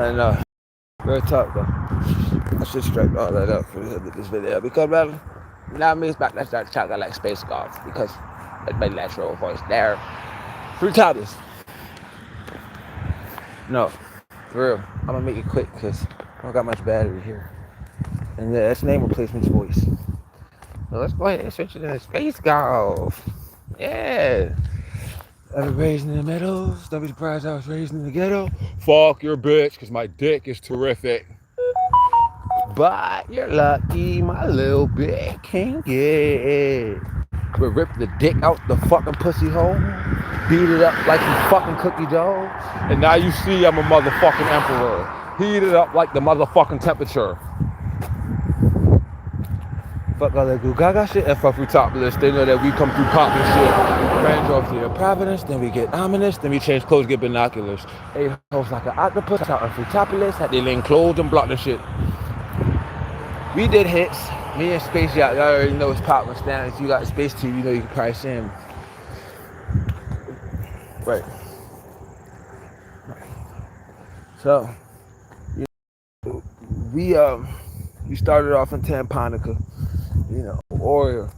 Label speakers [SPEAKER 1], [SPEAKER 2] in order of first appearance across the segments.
[SPEAKER 1] And real talk though, I should strike all that up for this video because brother, now me it's about to start talking like space golf because that's my natural voice there. Free topics. No, for real. I'm gonna make it quick because I don't got much battery here. And yeah, that's name replacement's voice. So let's go ahead and switch it to space golf. Yeah. I was raised in the meadows. Don't be surprised I was raised in the ghetto. Fuck your bitch, cause my dick is terrific. But you're lucky my little bitch can't get. We rip the dick out the fucking pussy hole, beat it up like some fucking cookie dough, and now you see I'm a motherfucking emperor. Heat it up like the motherfucking temperature. Fuck all that goo gaga shit and fuck through topless. They know that we come through popping shit. Raindrops to your Providence, then we get ominous, then we change clothes, get binoculars. A hoes like an octopus out on Fruitopolis, had they laying clothes and block the shit. We did hits. Me and Space Yacht, y'all already know it's popping standards. You got Space TV, you know you can probably see him. Right. So, you know, we started off in Tamponica. You know, Oriole.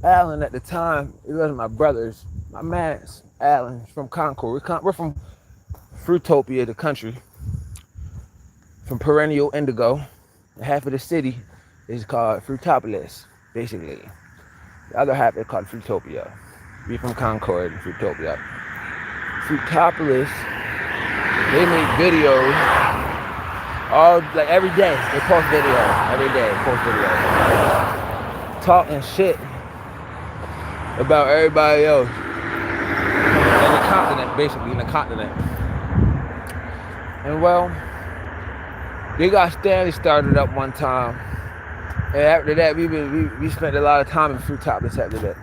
[SPEAKER 1] Alan at the time, it wasn't my brothers. My man's Alan from Concord. We're from Fruitopia, the country. From perennial indigo. Half of the city is called Fruitopolis, basically. The other half is called Fruitopia. We from Concord, Fruitopia. Fruitopolis, they make videos all like every day. They post video every day. Post video, talking shit about everybody else in the continent, basically in the continent. And well, they got Stanley started up one time, and after that we spent a lot of time in Fruitopolis after that.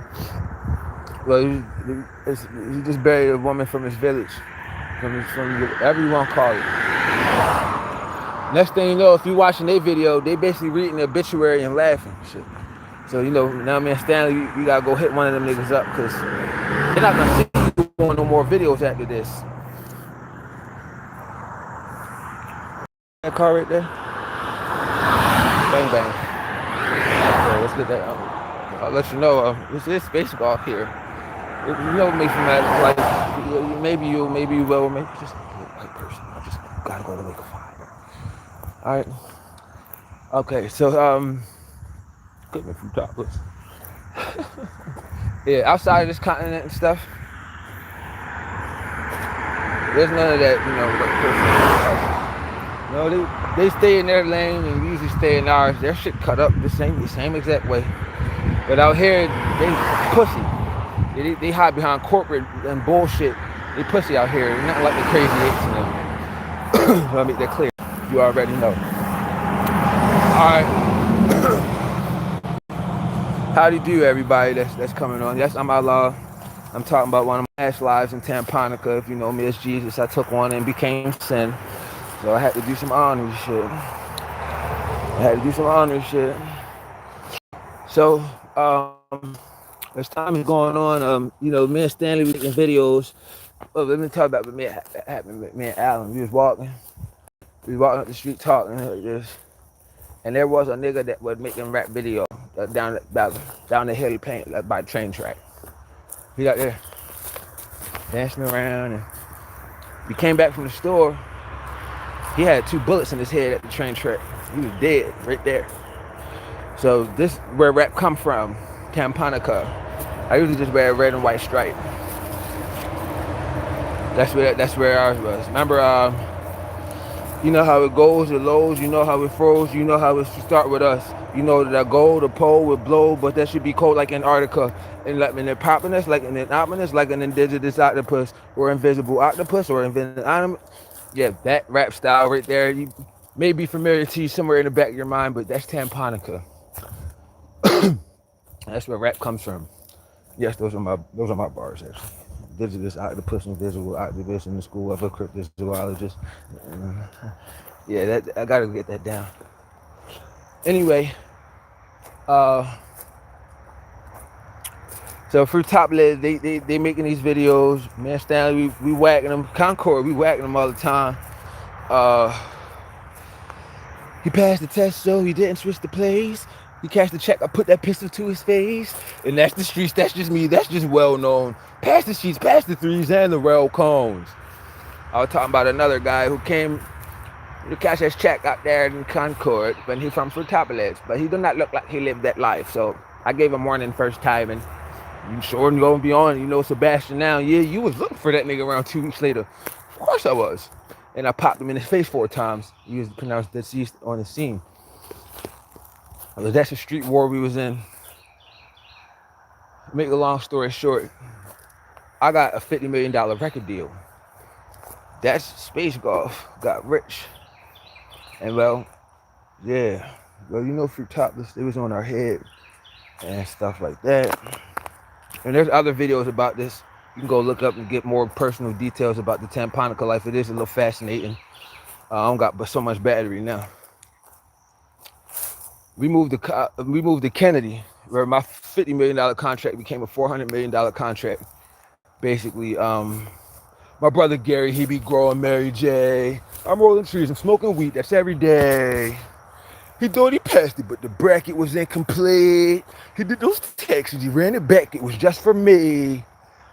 [SPEAKER 1] Well, he just buried a woman from his village, from everyone called it. Next thing you know, if you watching their video, they basically reading the obituary and laughing shit. So you know, now me and Stanley, we gotta go hit one of them niggas up because they're not gonna see you doing no more videos after this. That car right there, bang bang. Okay, let's get that out. I'll let you know. This is space golf here. You know, make some like maybe you will, maybe just a white person. I just gotta go to make a fire. All right. Okay, so good from topless. Yeah, outside of this continent and stuff, there's none of that, you know. No, they stay in their lane and we usually stay in ours. Their shit cut up the same exact way. But out here, they pussy. They hide behind corporate and bullshit. They pussy out here. Not like the crazy apes and them. So I make that clear. You already know. Alright. How do you do, everybody that's coming on? Yes, I'm Outlaw. I'm talking about one of my past lives in Tamponica. If you know me as Jesus, I took one and became sin. So I had to do some honor shit. So, as time is going on, you know, me and Stanley were making videos. Well, let me talk about me and Alan. We was walking up the street talking like this. And there was a nigga that was making rap video down the hill paint by the train track. He got there dancing around, and we came back from the store. He had 2 bullets in his head at the train track. He was dead right there. So this where rap come from, Tamponica. I usually just wear a red and white stripe. That's where ours was. Remember, you know how it goes, the lows, you know how it froze, you know how it should start with us. You know that the pole would blow, but that should be cold like Antarctica. And like in the poppiness, like in the ominous, like an indigenous octopus, or invisible octopus, or invisible. Yeah, that rap style right there, you may be familiar to you somewhere in the back of your mind, but that's Tamponica. That's where rap comes from. Yes, those are my bars actually. Indigenous octopus, invisible octopus in the school of a cryptozoologist. Yeah, that I gotta get that down. Anyway, so Fruitopolis, they making these videos. Man, Stanley, we whacking them. Concord, we whacking them all the time. Uh, he passed the test, so he didn't switch the plays. He cashed the check. I put that pistol to his face. And that's the streets. That's just me. That's just well known. Pass the sheets, pass the threes, and the rail cones. I was talking about another guy who came to cash his check out there in Concord, but he from Fruitopolis. But he did not look like he lived that life. So I gave him warning first time, and you sure gonna be on. You know Sebastian now. Yeah, you was looking for that nigga around 2 weeks later. Of course I was. And I popped him in his face 4 times. He was pronounced deceased on the scene. That's the street war we was in. Make a long story short, I got a $50 million record deal. That's Space Golf got rich. And well, yeah. Well, you know Fruitopolis, it was on our head and stuff like that. And there's other videos about this. You can go look up and get more personal details about the Tamponica life. It is a little fascinating. I don't got but so much battery now. We moved to Kennedy, where my $50 million contract became a $400 million contract. Basically, my brother Gary, he be growing Mary J. I'm rolling trees, I'm smoking weed, that's every day. He thought he passed it, but the bracket was incomplete. He did those taxes, he ran it back, it was just for me.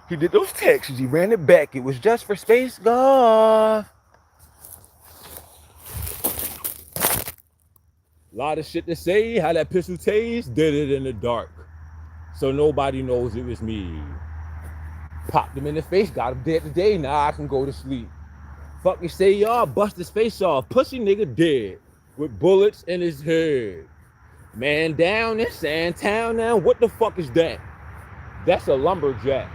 [SPEAKER 1] He did those taxes, he ran it back, it was just for Space Golf. Lot of shit to say, how that pistol tastes, did it in the dark. So nobody knows it was me. Popped him in the face, got him dead today, now I can go to sleep. Fuck you say y'all, bust his face off, pussy nigga dead, with bullets in his head. Man down in Sandtown now, what the fuck is that? That's a lumberjack.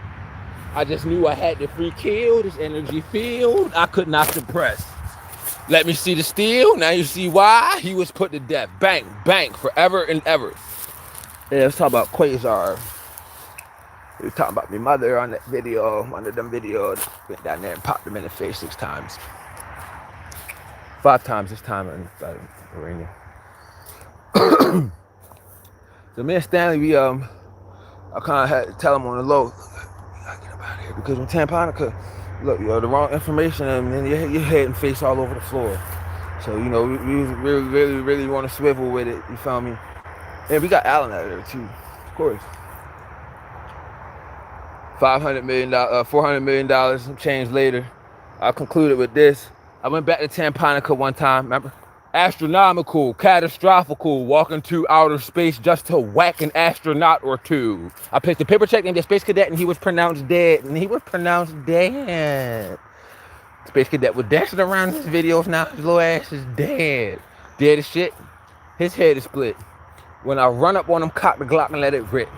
[SPEAKER 1] I just knew I had the free kill, this energy field, I could not suppress. Let me see the steel, now you see why he was put to death. Bang, bang, forever and ever. Yeah, let's talk about Quasar. We were talking about my mother on that video, one of them videos. Went down there and popped him in the face 6 times. 5 times this time in Urania. So me and Stanley, I kind of had to tell him on the low, we gotta get up out of here. Because when Tamponica, look, the wrong information, and then your head and face all over the floor. So, we really want to swivel with it, you feel me? And we got Allen out of there too, of course. $500 million, $400 million, some change later. I concluded with this. I went back to Tamponica one time, remember? Astronomical, catastrophical, walking to outer space just to whack an astronaut or two. I picked a paper check named the Space Cadet, and he was pronounced dead. Space Cadet was dancing around in his videos, now his little ass is dead. Dead as shit. His head is split. When I run up on him, cock the Glock and let it rip.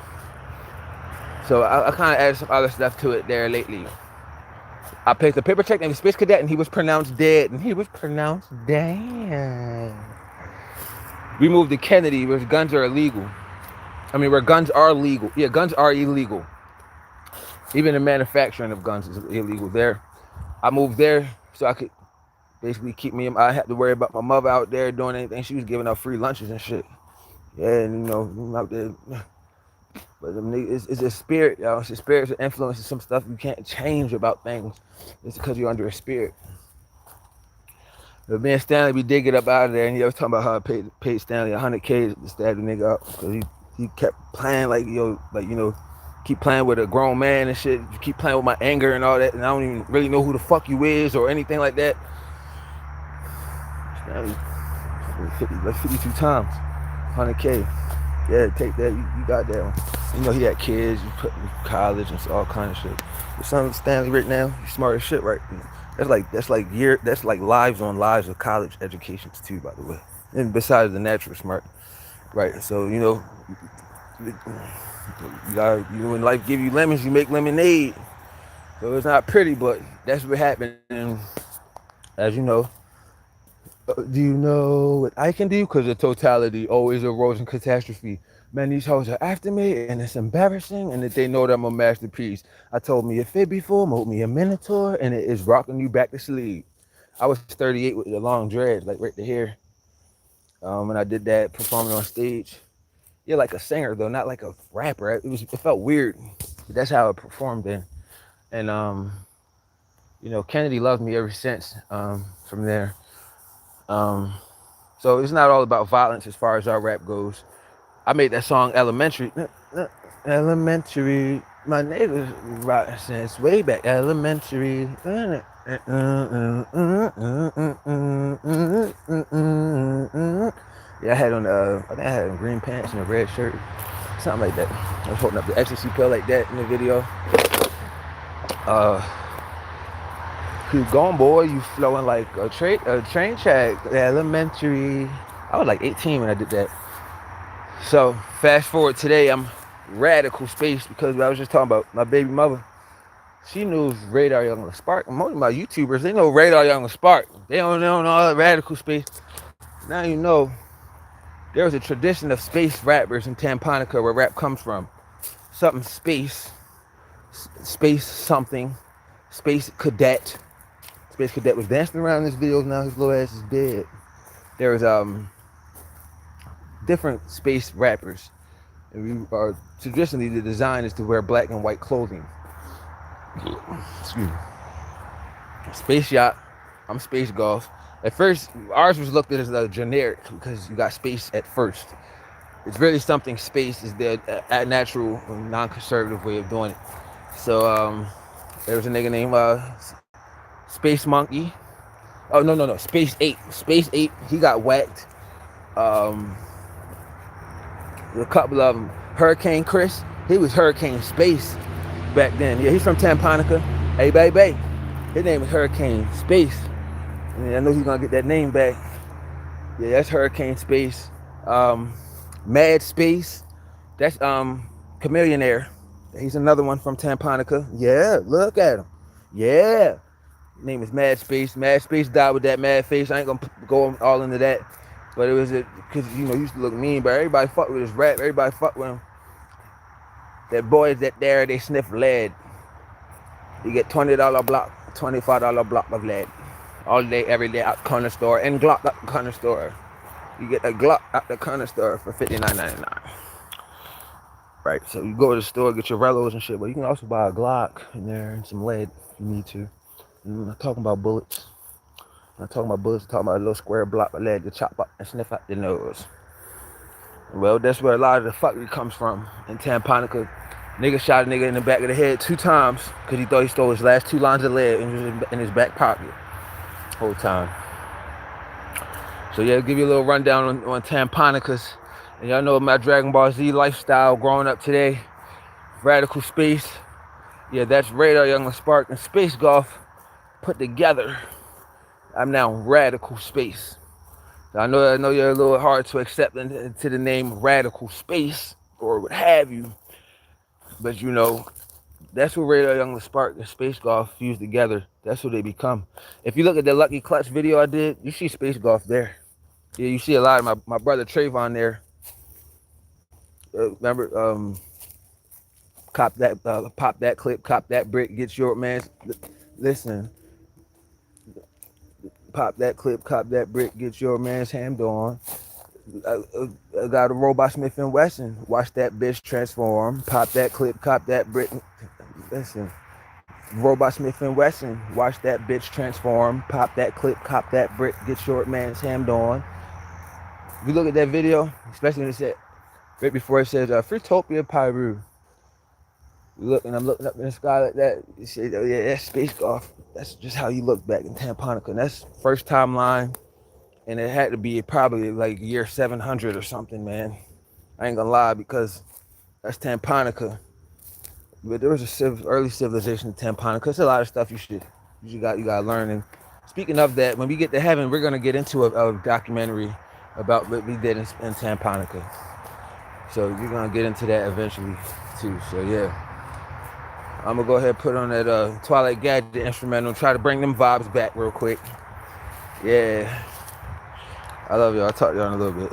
[SPEAKER 1] So I kind of added some other stuff to it there lately. I picked a paper check named Space Cadet, and he was pronounced dead. We moved to Kennedy, where guns are illegal. Where guns are legal. Yeah, guns are illegal. Even the manufacturing of guns is illegal there. I moved there so I could basically keep me. I had to worry about my mother out there doing anything. She was giving out free lunches and shit. Yeah, and out there. But it's a spirit, y'all. It's a spirit that influences some stuff you can't change about things. It's because you're under a spirit. But me and Stanley, we did get up out of there, and he was talking about how I paid Stanley $100K to stab the nigga up because he kept playing keep playing with a grown man and shit. You keep playing with my anger and all that, and I don't even really know who the fuck you is or anything like that. Stanley, 52 times, $100K. Yeah, take that. You got that one. He had kids. You put in college and all kind of shit. Your son Stanley right now, he's smart as shit, right? That's like lives on lives of college educations too, by the way. And besides the natural smart, right? So you gotta, when life give you lemons, you make lemonade. So it's not pretty, but that's what happened. And as you know. Do you know what I can do? Because the totality always arose in catastrophe. Man, these hoes are after me, and it's embarrassing, and that they know that I'm a masterpiece. I told me a fib before, mold me a minotaur, and it is rocking you back to sleep. I was 38 with the long dreads, like right to here. And I did that performing on stage. Yeah, like a singer though, not like a rapper. It felt weird, but that's how I performed then. And Kennedy loved me ever since. From there. So it's not all about violence as far as our rap goes. I made that song Elementary. Elementary. My neighbors rock since way back. Elementary. Yeah, I had on I think I had on green pants and a red shirt. Something like that. I was holding up the ecstasy pill like that in the video. Keep going, boy. You flowing like a train track. Elementary. I was like 18 when I did that. So fast forward today, I'm radical space because I was just talking about my baby mother. She knows Radar Young Spark. Most of my YouTubers, they know Radar Young Spark. They don't know all that radical space. Now you know there was a tradition of space rappers in Tamponica where rap comes from. Something space something, space cadet. Space cadet was dancing around in this video. Now his little ass is dead. There was different space rappers. And we are traditionally the design is to wear black and white clothing. Excuse me. Space yacht. I'm space golf. At first, ours was looked at as a generic because you got space at first. It's really something space is the natural, non-conservative way of doing it. So there was a nigga named Space Monkey. Oh no, Space 8. Space 8. He got whacked. A couple of them. Hurricane Chris. He was Hurricane Space back then. Yeah, he's from Tamponica. Hey, baby. His name is Hurricane Space. And I know he's gonna get that name back. Yeah, that's Hurricane Space. Mad Space. That's Chameleonaire. He's another one from Tamponica. Yeah, look at him. Yeah. His name is Mad Space. Mad Space died with that mad face. I ain't gonna go all into that. But it was because he used to look mean, but everybody fuck with his rap. Everybody fuck with him. That boys that there, they sniff lead. You get $20 block, $25 block of lead. All day, every day at the corner store. And Glock at the corner store. You get a Glock at the corner store for $59.99. Right, so you go to the store, get your Rellos and shit, but you can also buy a Glock in there and some lead if you need to. And I'm not talking about bullets. I'm not talking about bullets, I'm talking about a little square block of lead to chop up and sniff out the nose. Well, that's where a lot of the fuckery comes from in Tamponica. Nigga shot a nigga in the back of the head 2 times because he thought he stole his last 2 lines of lead in his back pocket whole time. So yeah, I'll give you a little rundown on Tamponicas. And y'all know my Dragon Ball Z lifestyle growing up today. Radical Space. Yeah, that's Radar Young Spark and Space Golf put together. I'm now Radical Space. I know you're a little hard to accept into the name Radical Space or what have you. But you know, that's what Radar Young Spark and Space Golf fused together. That's what they become. If you look at the Lucky Clutch video I did, you see Space Golf there. Yeah, you see a lot of my brother Trayvon there. Remember, pop that clip, cop that brick, get your man. Listen, pop that clip, cop that brick, get your man's hammed on. I got a Robot Smith and Wesson. Watch that bitch transform. Pop that clip, cop that brick. Listen, Robot Smith and Wesson. Watch that bitch transform. Pop that clip, cop that brick, get your man's hammed on. If you look at that video, especially when it said right before it says Fruitopia Pyru. I'm looking up in the sky like that. You say, oh yeah, that's Space Golf. That's just how you look back in Tamponica. And that's first timeline. And it had to be probably like year 700 or something, man. I ain't gonna lie, because that's Tamponica. But there was a early civilization in Tamponica. It's a lot of stuff you gotta learn. And speaking of that, when we get to heaven, we're gonna get into a documentary about what we did in Tamponica. So you're gonna get into that eventually too. So yeah, I'm gonna go ahead and put on that Twilight Gadget instrumental and try to bring them vibes back real quick. Yeah, I love y'all. I'll talk to y'all in a little bit.